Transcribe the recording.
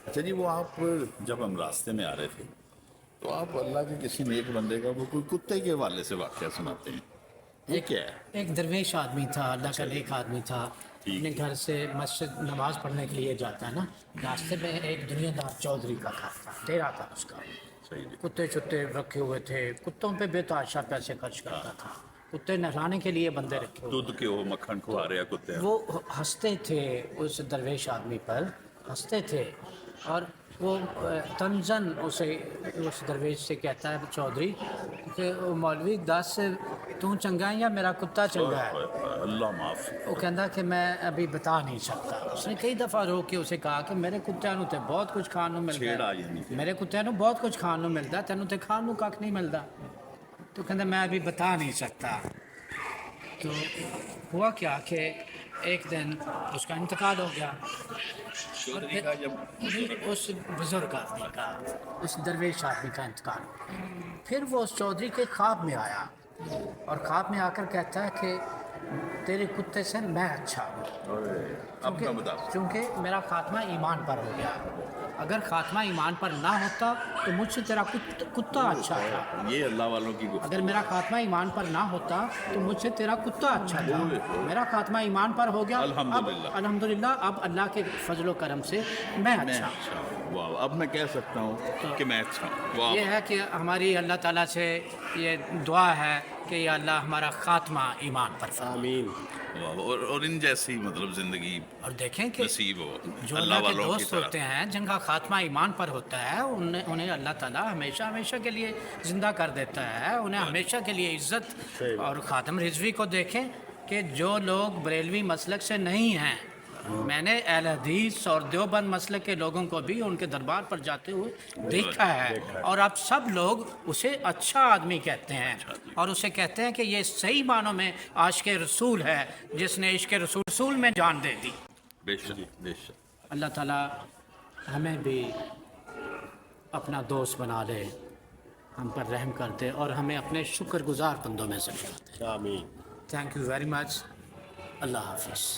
اچھا جی، وہ آپ جب ہم راستے میں آ رہے تھے تو آپ اللہ کے کسی نیک بندے کا وہ کوئی کتے کے حوالے سے واقعہ سناتے ہیں، وہ ایک کیا ہے؟ ایک درویش آدمی تھا، اللہ کا اچھا جی، نیک آدمی تھا. ٹھیک اپنے ہے، گھر سے مسجد نماز پڑھنے کے لیے جاتا ہے نا. راستے میں ایک دنیا دار چودھری کا گھر تھا، ڈیرا تھا اس کا. صحیح جی، کتے چتے رکھے ہوئے تھے، کتوں پہ بے تحاشا پیسے خرچ کرتا تھا. کتے نہلانے کے لیے بندے رکھے ہوئے. دودھ کے وہ مکھن کھوا رہے ہیں کتے. وہ ہنستے تھے اس درویش آدمی پر، ہنستے تھے. اور وہ تنزن اسے اس درویش سے کہتا ہے چودھری کہ مولوی دس تو چنگا ہے یا میرا کتا چنگا ہے؟ اللہ معاف. وہ کہندا کہ میں ابھی بتا نہیں سکتا. اس نے کئی دفعہ روک کے اسے کہا کہ میرے کتےاں نوں تے بہت کچھ کھان نوں ملدا چھیڑا ہے، یعنی کہ میرے کتےاں نوں بہت کچھ کھان نوں ملدا ہے، تینوں تے کھان نوں کھ نہیں ملدا. تو کہندا میں ابھی بتا نہیں سکتا. تو ہوا کیا کہ ایک دن اس کا انتقال ہو گیا. اور چودھری کا جب اس بزرگ آدمی کا، اس درویش آدمی کا انتقال ہو گیا. پھر وہ اس چودھری کے خواب میں آیا اور خواب میں آ کر کہتا ہے کہ تیرے کتے سے میں اچھا ہوں، اب میں بتا سکتا چونکہ میرا خاتمہ ایمان پر ہو گیا. اگر خاتمہ ایمان پر نہ ہوتا تو مجھ سے تیرا کتا اچھا تھا. ہوں. یہ اللہ والوں کی گفتگو. اگر میرا خاتمہ ایمان پر نہ ہوتا تو مجھ سے تیرا کتا اچھا تھا. میرا خاتمہ ایمان پر ہو گیا. الحمدللہ. اب الحمدللہ اب اللہ کے فضل و کرم سے میں میں اچھا. اچھا ہوں. واہ، اب میں کہہ سکتا ہوں کہ میں اچھا ہوں. واہ یہ ہے کہ ہماری اللہ تعالیٰ سے یہ دعا ہے کہ یا اللہ ہمارا خاتمہ ایمان پر فرما. آمین. واہ. اور ان جیسی مطلب زندگی اور دیکھیں کہ نصیب ہو جو اللہ اللہ کے والوں کی دوست طرح. ہوتے ہیں جن کا خاتمہ ایمان پر ہوتا ہے انہیں اللہ تعالیٰ ہمیشہ ہمیشہ کے لیے زندہ کر دیتا ہے. انہیں ہمیشہ کے لیے عزت. اور خاتم رضوی کو دیکھیں کہ جو لوگ بریلوی مسلک سے نہیں ہیں، میں نے اہل حدیث اور دیوبند مسلک کے لوگوں کو بھی ان کے دربار پر جاتے ہوئے دیکھا ہے، اور اب سب لوگ اسے اچھا آدمی کہتے ہیں اور اسے کہتے ہیں کہ یہ صحیح معنوں میں عاشق رسول ہے جس نے عشق رسول میں جان دے دی. بے شک بے شک. اللہ تعالیٰ ہمیں بھی اپنا دوست بنا لے، ہم پر رحم کر دے اور ہمیں اپنے شکر گزار بندوں میں سے بنا دے. آمین. Thank you very much. اللہ حافظ.